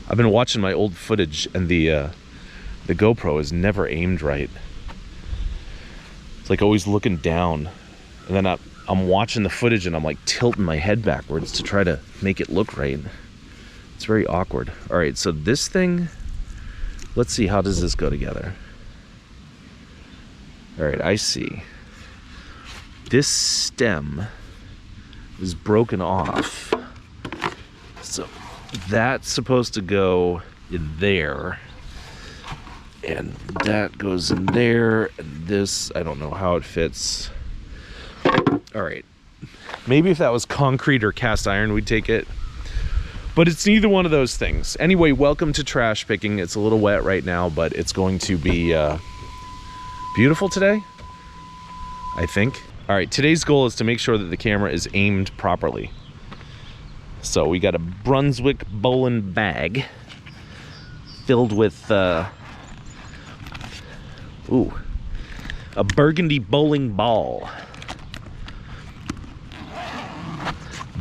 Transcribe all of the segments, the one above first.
I've been watching my old footage, and the GoPro is never aimed right. It's like always looking down, and then I'm watching the footage and I'm like tilting my head backwards to try to make it look right. It's very awkward. All right, so this thing, let's see, how does this go together? All right, I see. This stem is broken off. So that's supposed to go in there. And that goes in there. And this, I don't know how it fits. All right. Maybe if that was concrete or cast iron, we'd take it. But it's neither one of those things. Anyway, welcome to trash picking. It's a little wet right now, but it's going to be beautiful today, I think. All right, today's goal is to make sure that the camera is aimed properly. So we got a Brunswick bowling bag filled with, a burgundy bowling ball.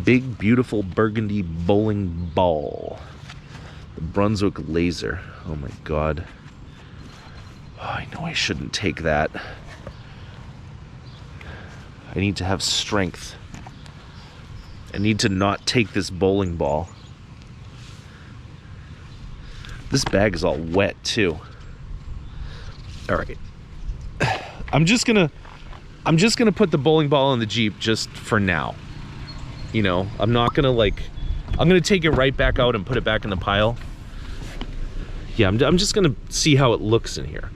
Big, beautiful burgundy bowling ball. The Brunswick laser. Oh my God. Oh, I know I shouldn't take that. I need to have strength. I need to not take this bowling ball. This bag is all wet too. All right. I'm just gonna put the bowling ball in the Jeep just for now. You know, I'm not gonna I'm gonna take it right back out and put it back in the pile. Yeah, I'm just gonna see how it looks in here.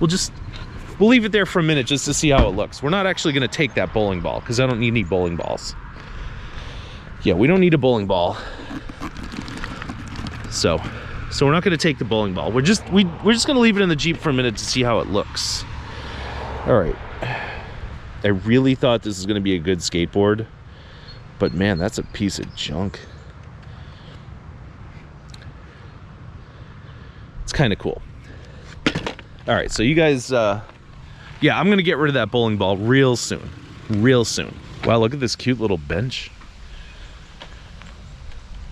We'll leave it there for a minute just to see how it looks. We're not actually gonna take that bowling ball because I don't need any bowling balls. Yeah, we don't need a bowling ball. So we're not gonna take the bowling ball. We're just gonna leave it in the Jeep for a minute to see how it looks. All right. I really thought this was gonna be a good skateboard, but man, that's a piece of junk. It's kind of cool. All right, so you guys, yeah, I'm gonna get rid of that bowling ball real soon. Wow, look at this cute little bench.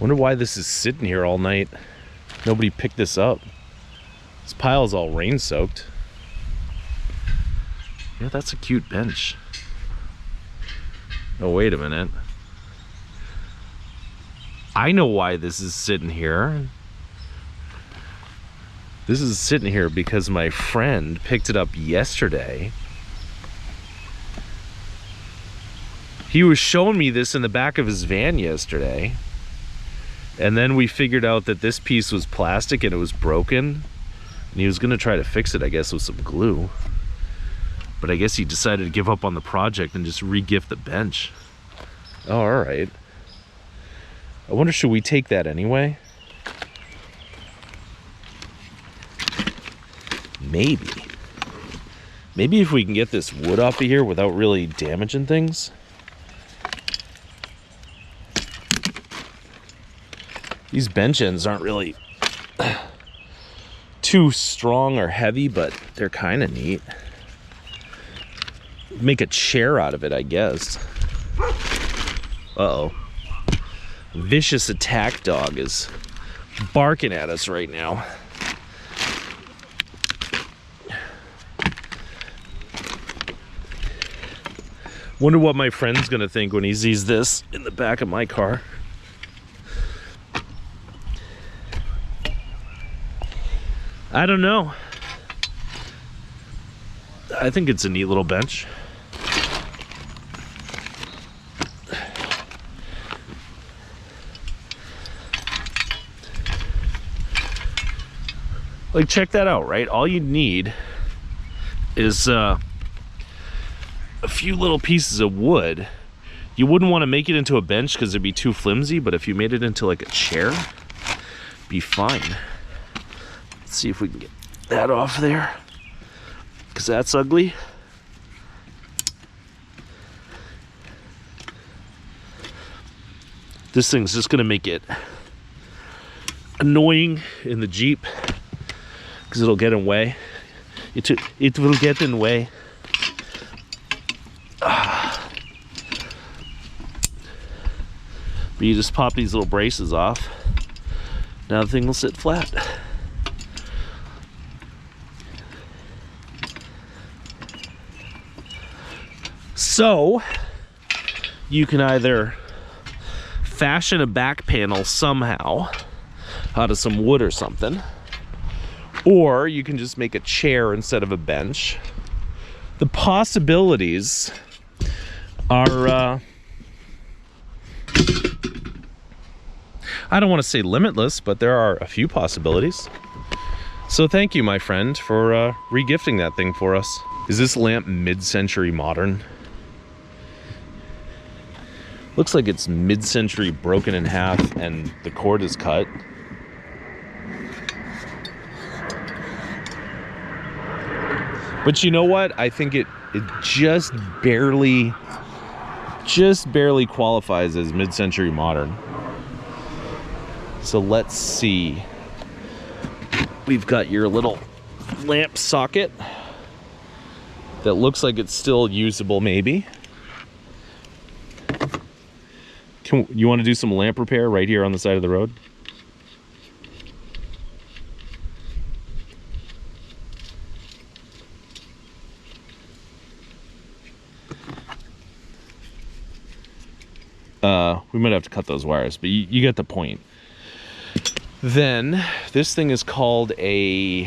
Wonder why this is sitting here all night. Nobody picked this up. This pile is all rain soaked. Yeah, that's a cute bench. Oh, wait a minute. I know why this is sitting here. This is sitting here because my friend picked it up yesterday. He was showing me this in the back of his van yesterday. And then we figured out that this piece was plastic and it was broken. And he was gonna try to fix it, I guess, with some glue. But I guess he decided to give up on the project and just re-gift the bench. Oh, all right. I wonder, should we take that anyway? Maybe. Maybe if we can get this wood off of here without really damaging things. These bench ends aren't really too strong or heavy, but they're kind of neat. Make a chair out of it, I guess. Uh-oh. Vicious attack dog is barking at us right now. Wonder what my friend's gonna think when he sees this in the back of my car. I don't know. I think it's a neat little bench. Like, check that out, right? All you need is a few little pieces of wood. You wouldn't want to make it into a bench because it'd be too flimsy, but if you made it into like a chair, it'd be fine. Let's see if we can get that off there, because that's ugly. This thing's just gonna make it annoying in the Jeep because it'll get in way. It will get in way. But you just pop these little braces off Now the thing will sit flat. So you can either fashion a back panel somehow out of some wood or something, or you can just make a chair instead of a bench. The possibilities are I don't want to say limitless, but there are a few possibilities. So thank you, my friend, for re-gifting that thing for us. Is this lamp mid-century modern? Looks like it's mid-century broken in half and the cord is cut. But you know what? I think it just barely qualifies as mid-century modern. So let's see. We've got your little lamp socket that looks like it's still usable, maybe. You want to do some lamp repair right here on the side of the road? We might have to cut those wires, but you get the point. Then this thing is called a,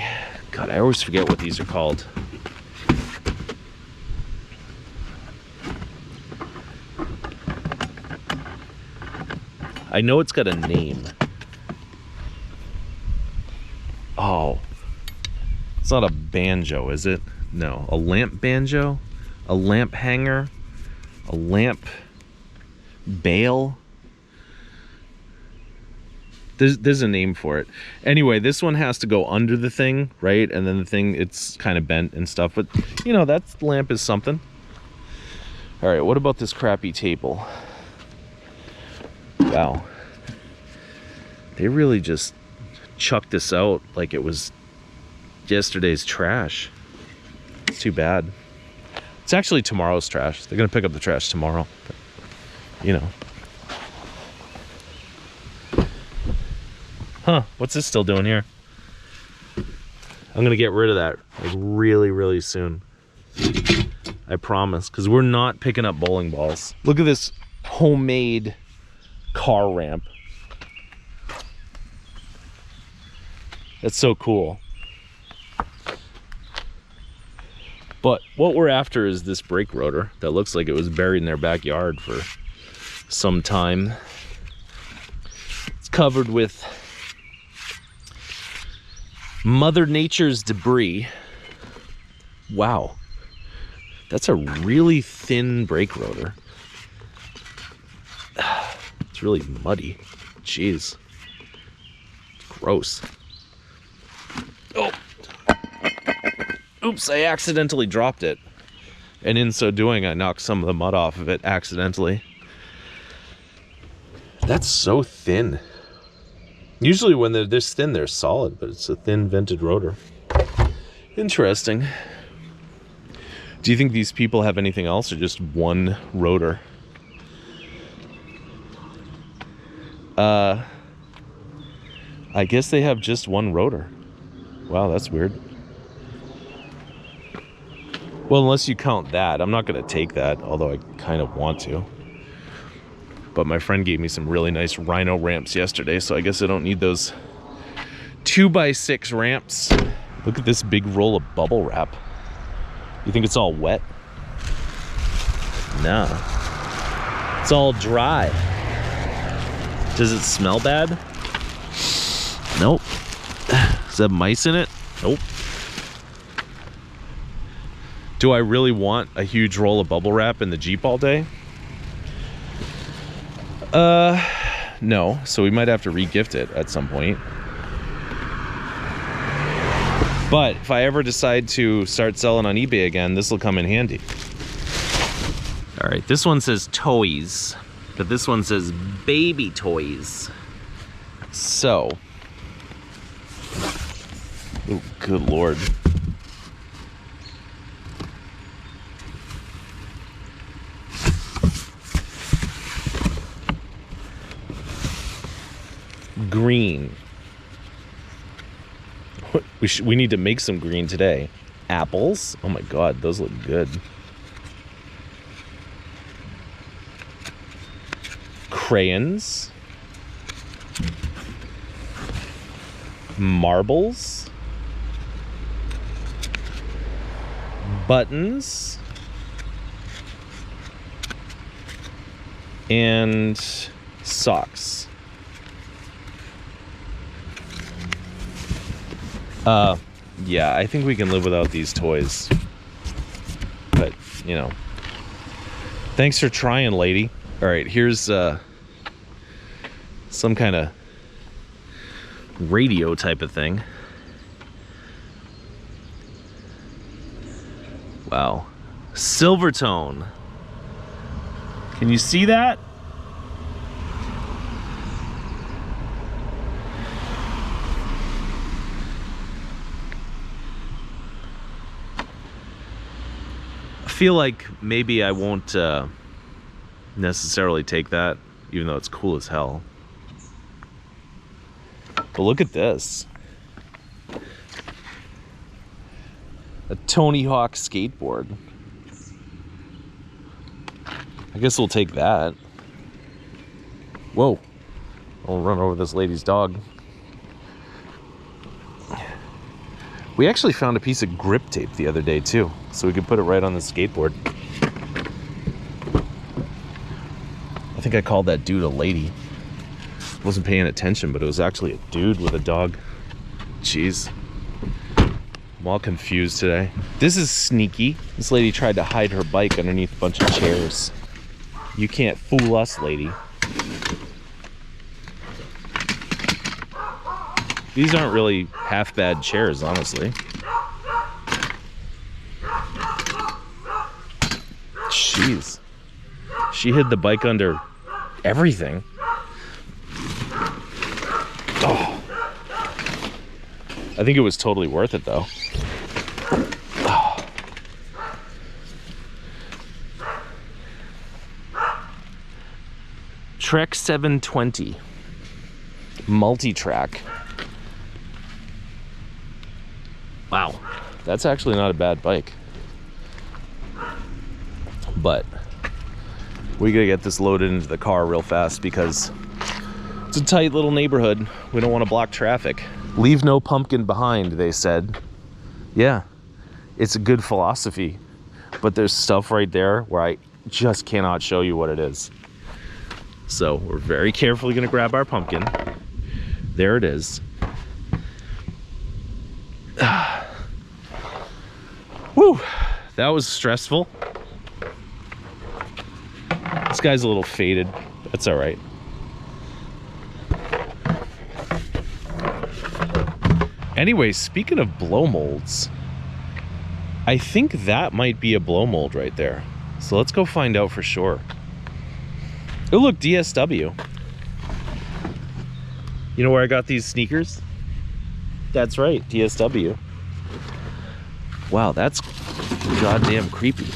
God, I always forget what these are called. I know it's got a name. Oh, it's not a banjo, is it? No, a lamp banjo, a lamp hanger, a lamp bail. There's a name for it. Anyway, this one has to go under the thing, right? And then the thing, it's kind of bent and stuff. But, you know, that lamp is something. All right, what about this crappy table? Wow. They really just chucked this out like it was yesterday's trash. It's too bad. It's actually tomorrow's trash. They're going to pick up the trash tomorrow. But, you know. Huh, what's this still doing here? I'm gonna get rid of that like really, really soon. I promise, because we're not picking up bowling balls. Look at this homemade car ramp. That's so cool. But what we're after is this brake rotor that looks like it was buried in their backyard for some time. It's covered with Mother Nature's debris. Wow. That's a really thin brake rotor. It's really muddy. Jeez. Gross. Oh. Oops, I accidentally dropped it. And in so doing, I knocked some of the mud off of it accidentally. That's so thin. Usually when they're this thin, they're solid, but it's a thin vented rotor. Interesting. Do you think these people have anything else or just one rotor? I guess they have just one rotor. Wow, that's weird. Well, unless you count that. I'm not going to take that, although I kind of want to. But my friend gave me some really nice rhino ramps yesterday, so I guess I don't need those 2x6 ramps. Look at this big roll of bubble wrap. You think it's all wet? No. It's all dry. Does it smell bad? Nope. Does it have mice in it? Nope. Do I really want a huge roll of bubble wrap in the Jeep all day? No. So we might have to re-gift it at some point. But if I ever decide to start selling on eBay again, this will come in handy. All right, this one says toys, but this one says baby toys. So, oh, good Lord. Green. We need to make some green today. Apples. Oh my god, those look good. Crayons. Marbles. Buttons. And socks. Yeah, I think we can live without these toys. But, you know. Thanks for trying, lady. Alright, here's some kind of radio type of thing. Wow. Silvertone. Can you see that? I feel like maybe I won't necessarily take that, even though it's cool as hell. But look at this. A Tony Hawk skateboard. I guess we'll take that. Whoa. I'll run over this lady's dog. We actually found a piece of grip tape the other day too, so we could put it right on the skateboard. I think I called that dude a lady. Wasn't paying attention, but it was actually a dude with a dog. Jeez. I'm all confused today. This is sneaky. This lady tried to hide her bike underneath a bunch of chairs. You can't fool us, lady. These aren't really half bad chairs, honestly. Jeez. She hid the bike under everything. Oh. I think it was totally worth it, though. Oh. Trek 720. Multi-track. Wow, that's actually not a bad bike. But we gotta get this loaded into the car real fast because it's a tight little neighborhood. We don't want to block traffic. Leave no pumpkin behind, they said. Yeah, it's a good philosophy. But there's stuff right there where I just cannot show you what it is. So we're very carefully gonna grab our pumpkin. There it is. Whew, that was stressful. This guy's a little faded. That's all right. Anyway, speaking of blow molds, I think that might be a blow mold right there. So let's go find out for sure. Oh, look, DSW. You know where I got these sneakers? That's right, DSW. Wow, that's goddamn creepy.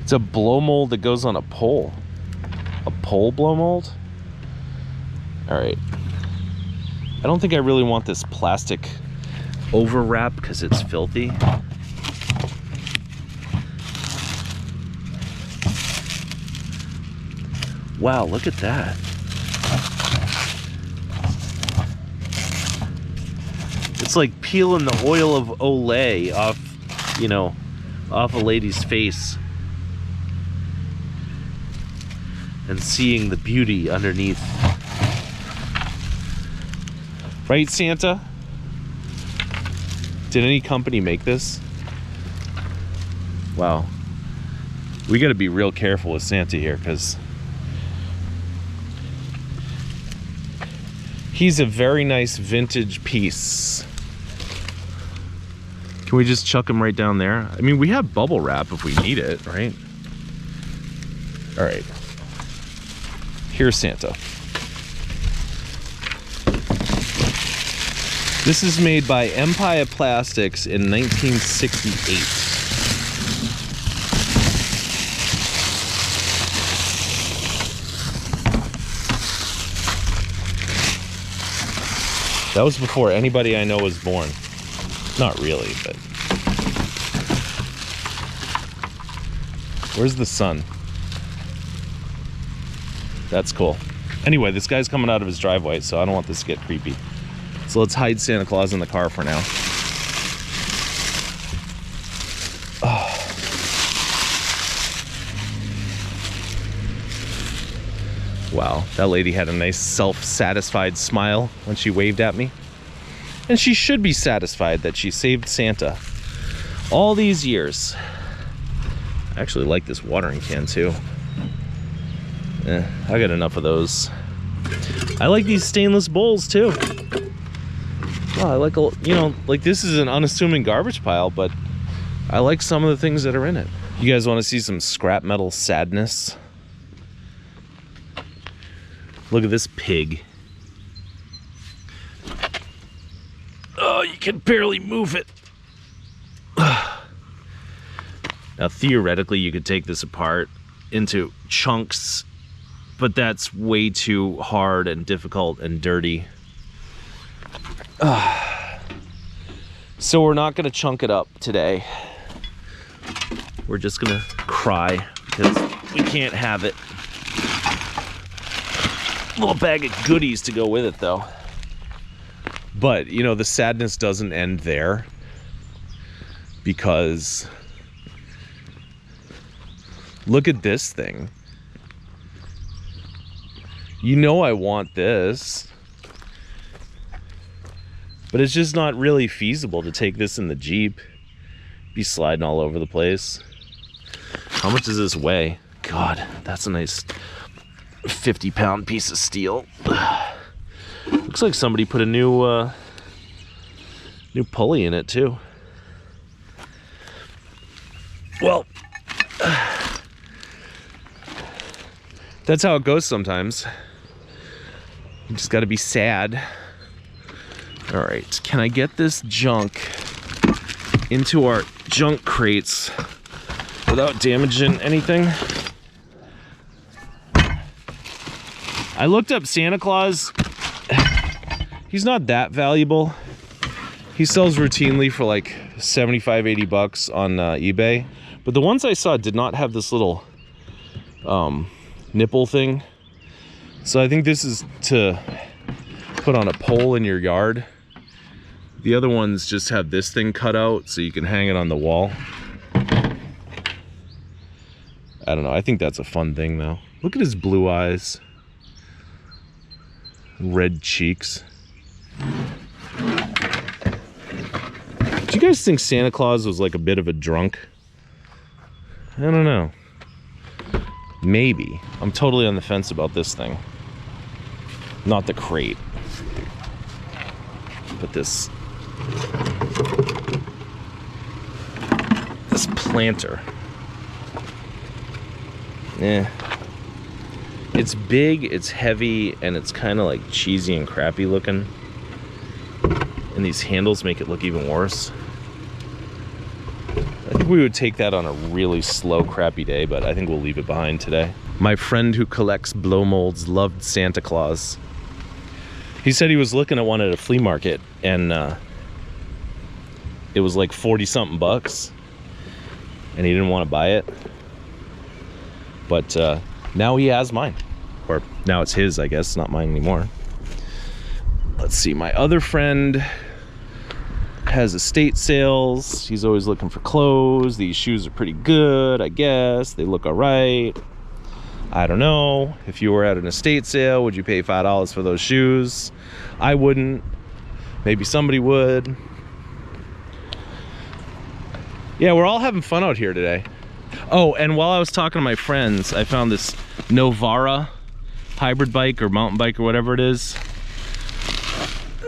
It's a blow mold that goes on a pole. A pole blow mold? Alright. I don't think I really want this plastic overwrap because it's filthy. Wow, look at that. It's like peeling the oil of Olay off, you know, off a lady's face. And seeing the beauty underneath. Right, Santa? Did any company make this? Wow. We gotta be real careful with Santa here, because he's a very nice vintage piece. Can we just chuck him right down there? I mean, we have bubble wrap if we need it, right? All right. Here's Santa. This is made by Empire Plastics in 1968. That was before anybody I know was born. Not really, but... Where's the sun? That's cool. Anyway, this guy's coming out of his driveway, so I don't want this to get creepy. So let's hide Santa Claus in the car for now. Oh. Wow, that lady had a nice self-satisfied smile when she waved at me. And she should be satisfied that she saved Santa all these years. I actually like this watering can too. I got enough of those. I like these stainless bowls too. Wow, I like, you know, like this is an unassuming garbage pile, but I like some of the things that are in it. You guys want to see some scrap metal sadness? Look at this pig. Oh, you can barely move it. Now, theoretically, you could take this apart into chunks, but that's way too hard and difficult and dirty. So we're not gonna chunk it up today. We're just gonna cry because we can't have it. Little bag of goodies to go with it though. But you know, the sadness doesn't end there, because look at this thing. You know I want this, but it's just not really feasible to take this in the Jeep. Be sliding all over the place. How much does this weigh? God, that's a nice 50-pound piece of steel. Looks like somebody put a new pulley in it too. Well, that's how it goes sometimes. You just gotta be sad. All right, can I get this junk into our junk crates without damaging anything? I looked up Santa Claus. He's not that valuable. He sells routinely for like 75, 80 bucks on eBay. But the ones I saw did not have this little nipple thing. So I think this is to put on a pole in your yard. The other ones just have this thing cut out so you can hang it on the wall. I don't know, I think that's a fun thing though. Look at his blue eyes. Red cheeks. Do you guys think Santa Claus was like a bit of a drunk? I don't know. Maybe. I'm totally on the fence about this thing. Not the crate. But this planter. It's big, it's heavy, and it's kind of like cheesy and crappy looking. And these handles make it look even worse. I think we would take that on a really slow, crappy day, but I think we'll leave it behind today. My friend who collects blow molds loved Santa Claus. He said he was looking at one at a flea market, and it was like 40-something bucks, and he didn't want to buy it. But now he has mine. Or now it's his, I guess, not mine anymore. Let's see, my other friend has estate sales. He's always looking for clothes. These shoes are pretty good, I guess. They look all right. I don't know. If you were at an estate sale, would you pay $5 for those shoes? I wouldn't. Maybe somebody would. Yeah, we're all having fun out here today. Oh, and while I was talking to my friends, I found this Novara hybrid bike or mountain bike or whatever it is.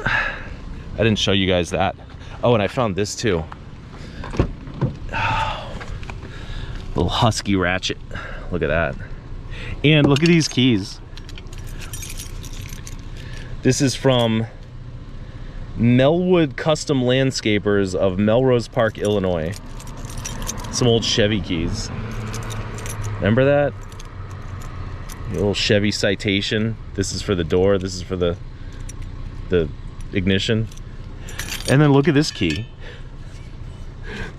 I didn't show you guys that. Oh, and I found this too. Little husky ratchet. Look at that. And look at these keys. This is from Melwood Custom Landscapers of Melrose Park, Illinois. Some old Chevy keys. Remember that? The little Chevy Citation. This is for the door. This is for the ignition. And then look at this key.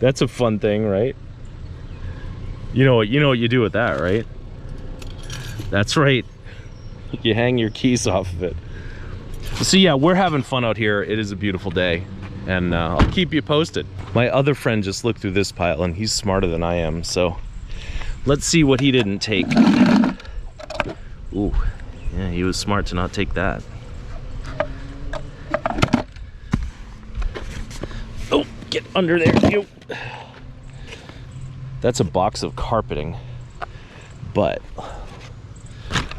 That's a fun thing, right? You know what you do with that, right? That's right. You hang your keys off of it. So yeah, we're having fun out here. It is a beautiful day, and I'll keep you posted. My other friend just looked through this pile, and he's smarter than I am, so let's see what he didn't take. Ooh, yeah, he was smart to not take that. Oh, get under there, you. That's a box of carpeting, but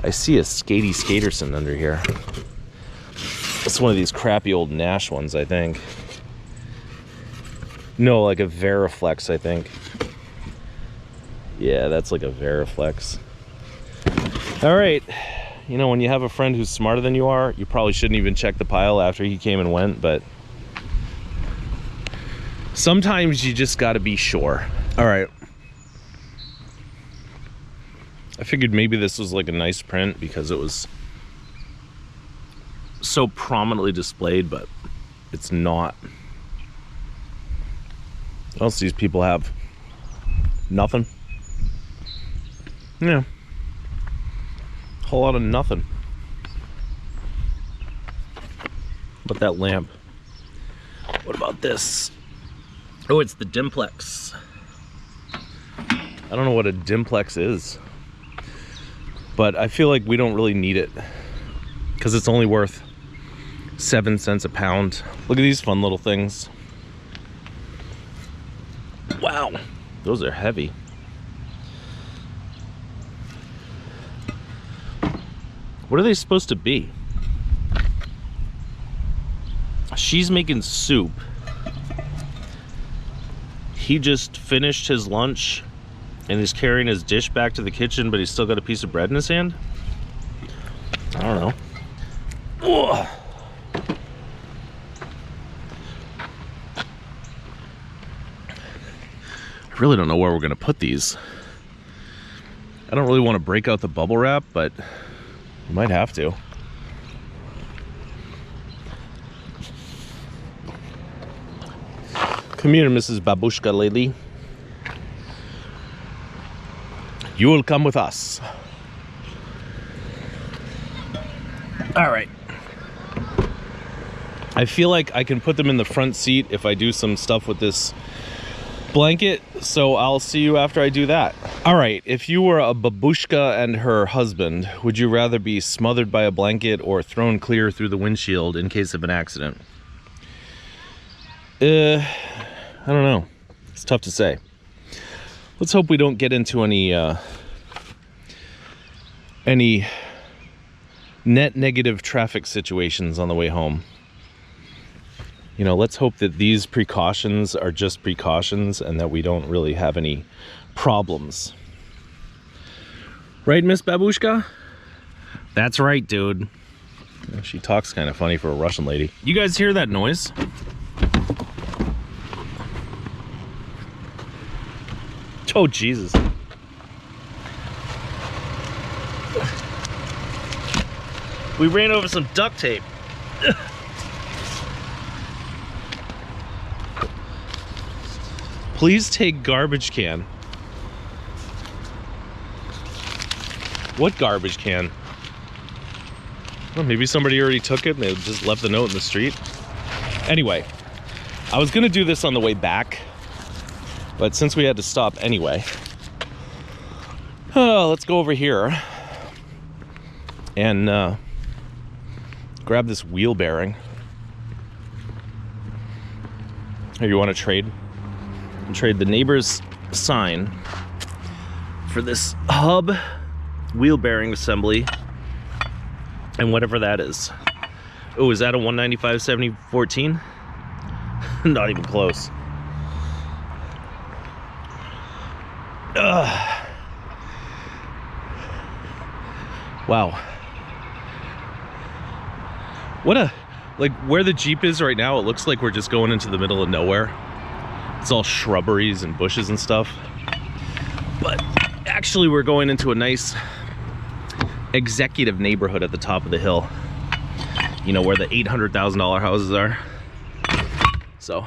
I see a Skatey Skaterson under here. It's one of these crappy old Nash ones, I think. No, like a Veriflex, I think. Yeah, that's like a Veriflex. All right. You know, when you have a friend who's smarter than you are, you probably shouldn't even check the pile after he came and went, but sometimes you just gotta be sure. All right. I figured maybe this was like a nice print because it was so prominently displayed, but it's not. What else these people have? Nothing. Yeah. A whole lot of nothing. But that lamp. What about this? Oh, it's the Dimplex. I don't know what a Dimplex is, but I feel like we don't really need it because it's only worth 7 cents a pound. Look at these fun little things. Wow, those are heavy. What are they supposed to be? She's making soup. He just finished his lunch and he's carrying his dish back to the kitchen, but he's still got a piece of bread in his hand? I don't know. Ugh. I really don't know where we're gonna put these. I don't really want to break out the bubble wrap, but you might have to. Come here, Mrs. Babushka lady. You will come with us. All right. I feel like I can put them in the front seat if I do some stuff with this blanket, so I'll see you after I do that. All right, if you were a babushka and her husband, would you rather be smothered by a blanket or thrown clear through the windshield in case of an accident? I don't know. It's tough to say. Let's hope we don't get into any net negative traffic situations on the way home. You know, let's hope that these precautions are just precautions and that we don't really have any problems. Right, Miss Babushka? That's right, dude. She talks kind of funny for a Russian lady. You guys hear that noise? Oh, Jesus. We ran over some duct tape. Please take garbage can. What garbage can? Well, maybe somebody already took it and they just left the note in the street. Anyway, I was gonna do this on the way back, but since we had to stop anyway, let's go over here and grab this wheel bearing. Here, you want to trade? Trade the neighbor's sign for this hub wheel bearing assembly and whatever that is. Oh, is that a 195/70/14? Not even close. Wow. What a, like where the Jeep is right now, it looks like we're just going into the middle of nowhere. It's all shrubberies and bushes and stuff. But actually we're going into a nice executive neighborhood at the top of the hill. You know, where the $800,000 houses are. So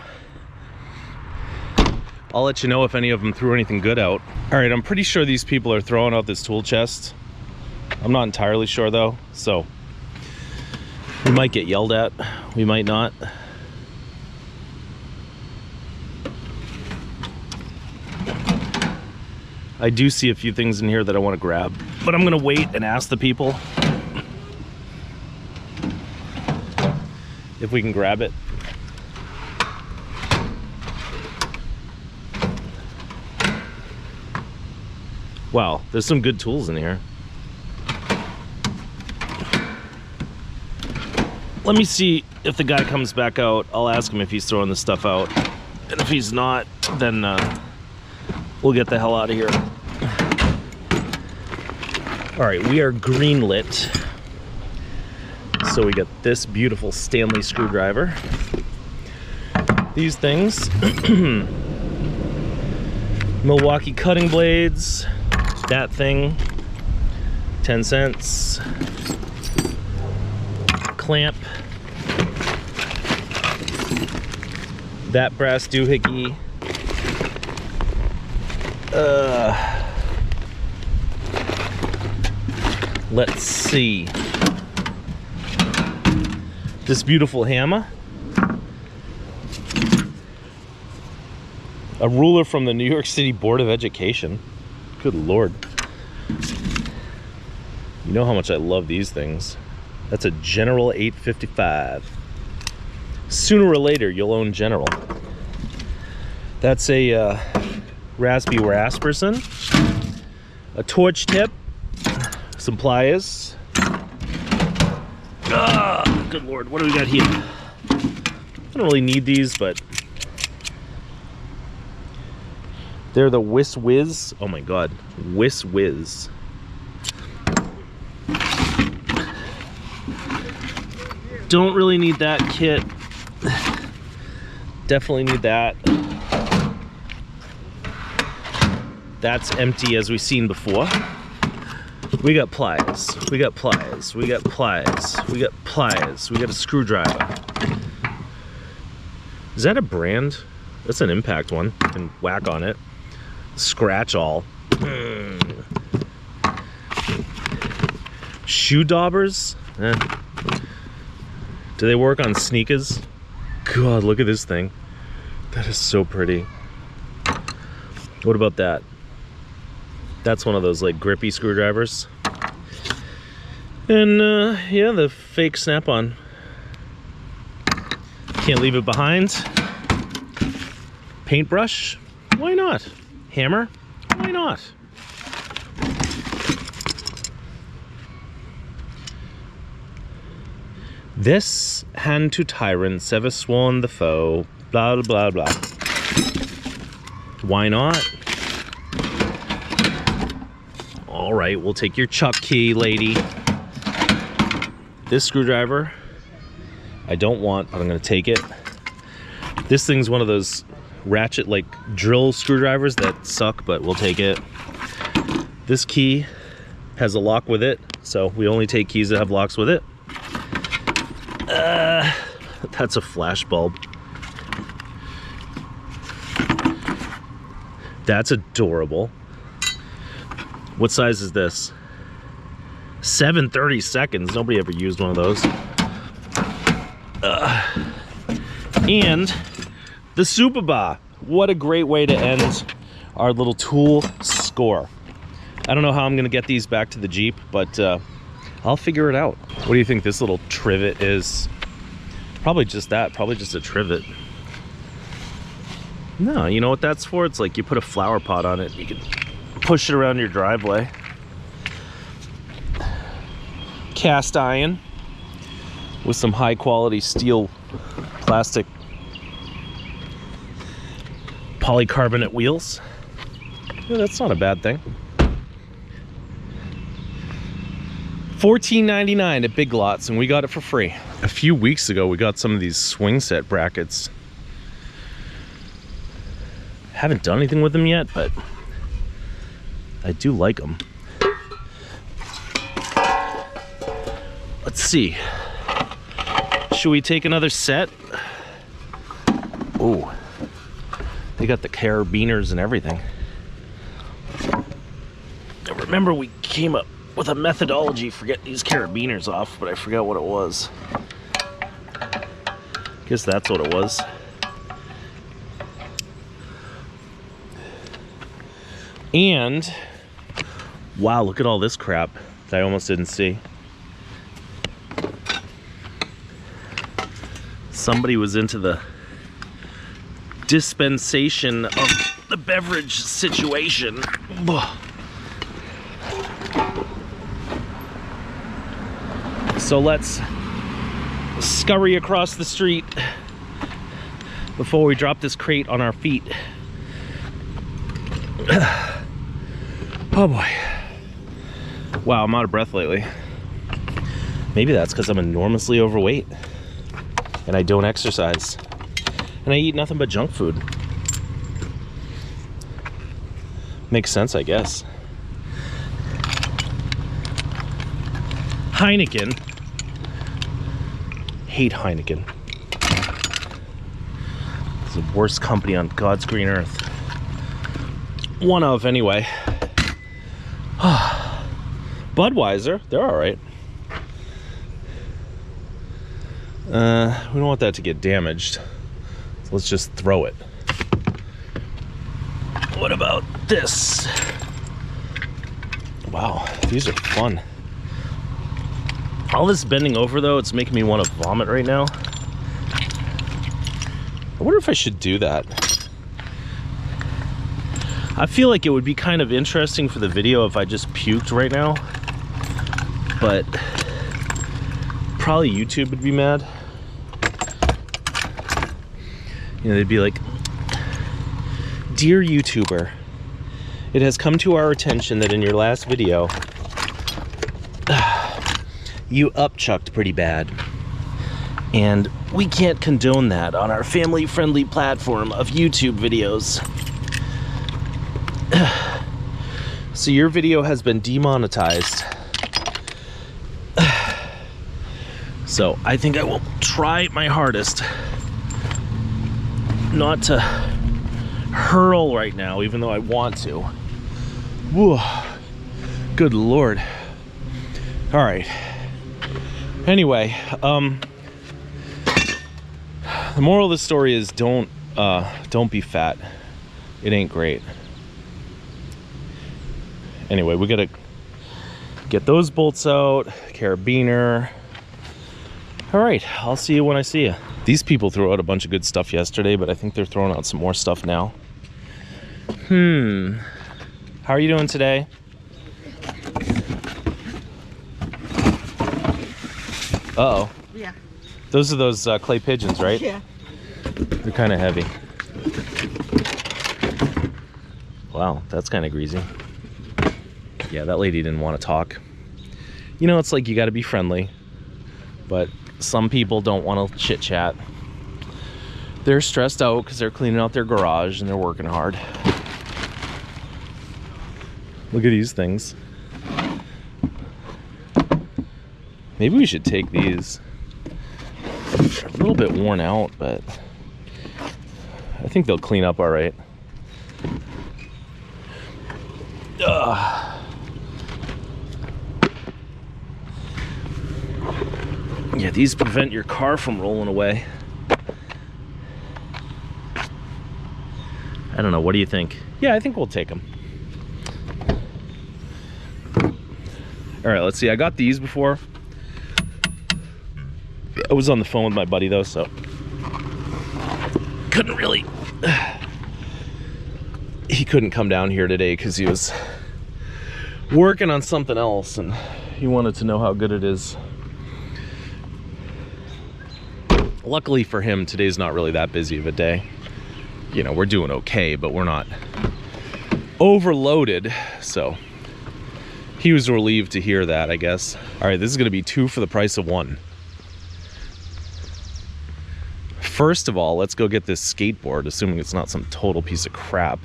I'll let you know if any of them threw anything good out. All right, I'm pretty sure these people are throwing out this tool chest. I'm not entirely sure though, so we might get yelled at, we might not. I do see a few things in here that I want to grab, but I'm gonna wait and ask the people if we can grab it. Wow, there's some good tools in here. Let me see if the guy comes back out. I'll ask him if he's throwing this stuff out. And if he's not, then we'll get the hell out of here. All right, we are green lit. So we got this beautiful Stanley screwdriver. These things. Milwaukee cutting blades. That thing, 10 cents. Clamp. That brass doohickey. Let's see. This beautiful hammer. A ruler from the New York City Board of Education. Good Lord. You know how much I love these things. That's a General 855. Sooner or later, you'll own General. That's a Raspy Rasperson. A torch tip. Some pliers. Good Lord, what do we got here? I don't really need these, but they're the Whiz Whiz. Oh my God, Whiz Whiz. Don't really need that kit. Definitely need that. That's empty as we've seen before. We got pliers. We got pliers. We got pliers. We got pliers. We got a screwdriver. Is that a brand? That's an Impact one. You can whack on it. Scratch all. Shoe daubers? Do they work on sneakers? God, look at this thing. That is so pretty. What about that? That's one of those like grippy screwdrivers. And yeah, the fake snap-on. Can't leave it behind. Paintbrush? Why not? Hammer? Why not? This hand to tyrants ever sworn the foe, blah blah blah. Why not? All right, we'll take your chuck key, lady. This screwdriver, I don't want, but I'm gonna take it. This thing's one of those ratchet, like drill screwdrivers that suck, but we'll take it. This key has a lock with it, so we only take keys that have locks with it. That's a flash bulb. That's adorable. What size is this? 7/32. Nobody ever used one of those. And the Super Bar. What a great way to end our little tool score. I don't know how I'm gonna get these back to the Jeep, but I'll figure it out. What do you think this little trivet is? Probably just that, probably just a trivet. No, you know what that's for? It's like you put a flower pot on it, you can push it around your driveway. Cast iron with some high quality steel plastic polycarbonate wheels. Yeah, that's not a bad thing. $14.99 at Big Lots, and we got it for free. A few weeks ago, we got some of these swing set brackets. Haven't done anything with them yet, but I do like them. Should we take another set? Oh, they got the carabiners and everything. I remember we came up with a methodology for getting these carabiners off, but I forgot what it was. Guess that's what it was. And wow, look at all this crap that I almost didn't see. Somebody was into the dispensation of the beverage situation. So let's scurry across the street before we drop this crate on our feet. Oh boy. Wow, I'm out of breath lately. Maybe that's because I'm enormously overweight and I don't exercise and I eat nothing but junk food. Makes sense, I guess. Heineken. Hate Heineken. It's the worst company on God's green earth. One of, anyway. Budweiser, they're all right. We don't want that to get damaged, so let's just throw it. What about this? Wow, these are fun. All this bending over, though, it's making me want to vomit right now. I wonder if I should do that. I feel like it would be kind of interesting for the video if I just puked right now, but probably YouTube would be mad. You know, they'd be like, "Dear YouTuber, it has come to our attention that in your last video, you upchucked pretty bad. And we can't condone that on our family-friendly platform of YouTube videos. So your video has been demonetized. So I think I will try my hardest not to hurl right now, even though I want to. Whoa. Good Lord. All right. Anyway, the moral of the story is don't be fat. It ain't great. Anyway, we gotta get those bolts out, carabiner. All right, I'll see you when I see you. These people threw out a bunch of good stuff yesterday, but I think they're throwing out some more stuff now. How are you doing today? Uh-oh. Yeah. Those are those clay pigeons, right? Yeah. They're kind of heavy. Wow, that's kind of greasy. Yeah, that lady didn't want to talk. You know, it's like you got to be friendly, but some people don't want to chit chat. They're stressed out because they're cleaning out their garage and they're working hard. Look at these things. Maybe we should take these. They're a little bit worn out, but I think they'll clean up all right. Yeah, these prevent your car from rolling away. I don't know, what do you think? Yeah, I think we'll take them. All right, let's see. I got these before. I was on the phone with my buddy though, so couldn't really. He couldn't come down here today because he was working on something else and he wanted to know how good it is. Luckily for him, today's not really that busy of a day. You know, we're doing okay, but we're not overloaded, so he was relieved to hear that, I guess. All right, this is gonna be 2 for the price of 1. First of all, let's go get this skateboard, assuming it's not some total piece of crap.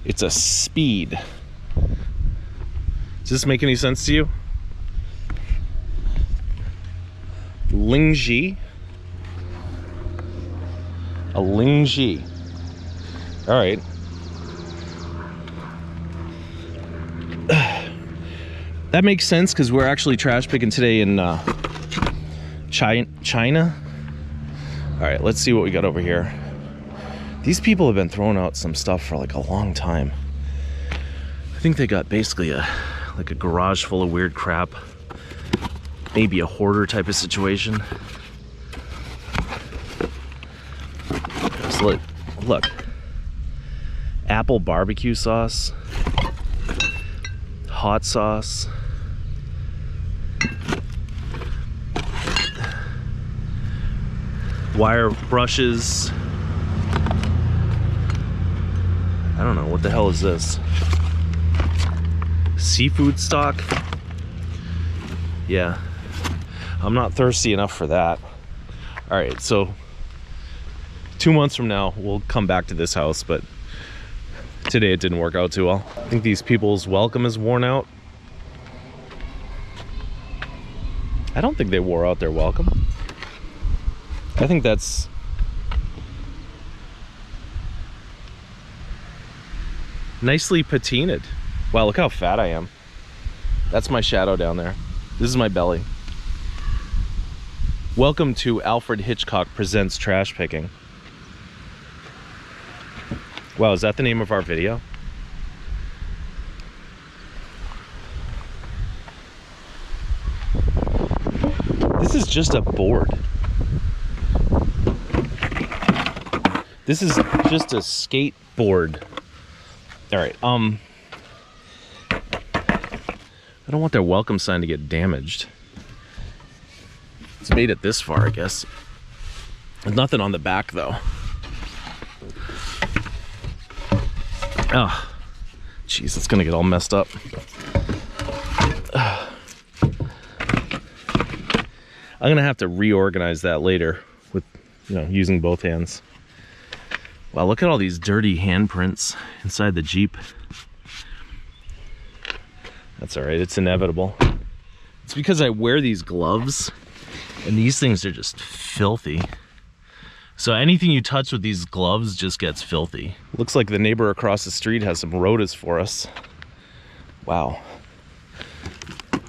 It's a Speed. Does this make any sense to you? Lingji. A Lingji. All right. That makes sense because we're actually trash picking today in China. All right, let's see what we got over here. These people have been throwing out some stuff for like a long time. I think they got basically like a garage full of weird crap. Maybe a hoarder type of situation. So look. Apple barbecue sauce. Hot sauce. Wire brushes. I don't know, what the hell is this? Seafood stock? Yeah, I'm not thirsty enough for that. All right, so 2 months from now, we'll come back to this house, but today it didn't work out too well. I think these people's welcome is worn out. I don't think they wore out their welcome. I think that's... nicely patinaed. Wow, look how fat I am. That's my shadow down there. This is my belly. Welcome to Alfred Hitchcock Presents Trash Picking. Wow, is that the name of our video? This is just a board. This is just a skateboard. All right, I don't want their welcome sign to get damaged. It's made it this far, I guess. There's nothing on the back, though. Oh, jeez, it's gonna get all messed up. I'm gonna have to reorganize that later with, using both hands. Wow, look at all these dirty handprints inside the Jeep. That's all right, it's inevitable. It's because I wear these gloves and these things are just filthy. So anything you touch with these gloves just gets filthy. Looks like the neighbor across the street has some rotas for us. Wow.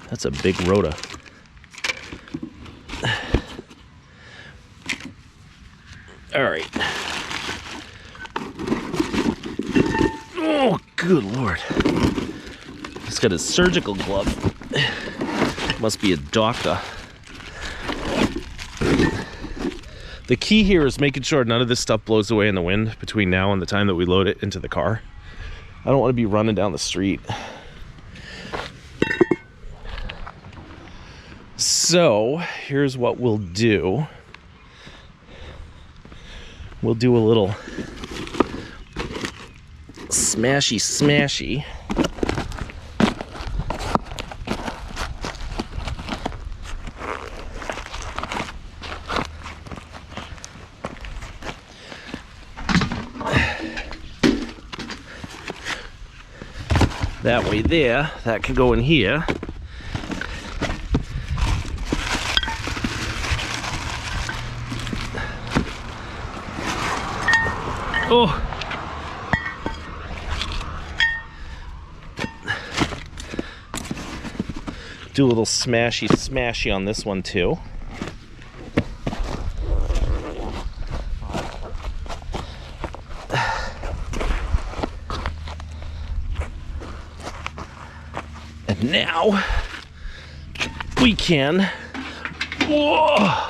That's a big rota. All right. Oh, good Lord. He's got his surgical glove. Must be a doctor. The key here is making sure none of this stuff blows away in the wind between now and the time that we load it into the car. I don't want to be running down the street. So, here's what we'll do. We'll do a little smashy. That way there, that can go in here. Oh! Do a little smashy on this one too. And now we can. Whoa.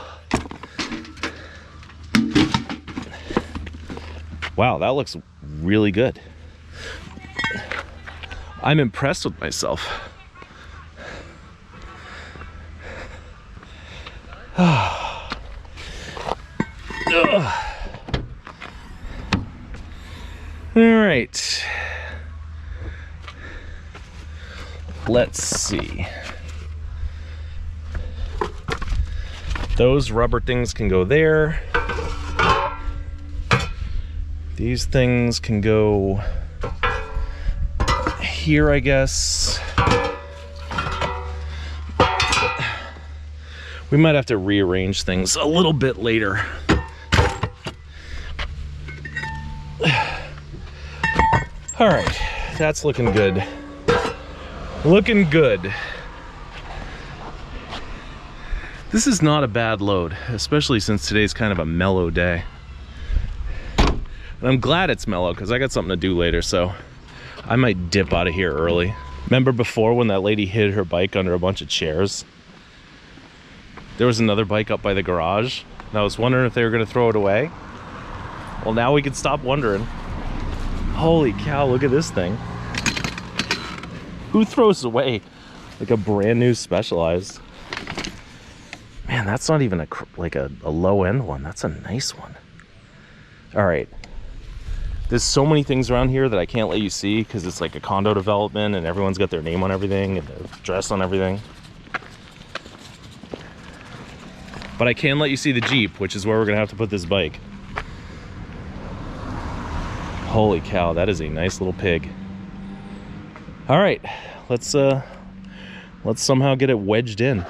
Wow, that looks really good. I'm impressed with myself. All right. Let's see. Those rubber things can go there. These things can go here, I guess. We might have to rearrange things a little bit later. All right, that's looking good. Looking good. This is not a bad load, especially since today's kind of a mellow day. And I'm glad it's mellow because I got something to do later, so I might dip out of here early. Remember before when that lady hid her bike under a bunch of chairs? There was another bike up by the garage, and I was wondering if they were gonna throw it away. Well, now we can stop wondering. Holy cow, look at this thing. Who throws away like a brand new Specialized? Man, that's not even a low end one. That's a nice one. All right. There's so many things around here that I can't let you see because it's like a condo development and everyone's got their name on everything and their address on everything. But I can let you see the Jeep, which is where we're gonna have to put this bike. Holy cow, that is a nice little pig. All right, let's somehow get it wedged in.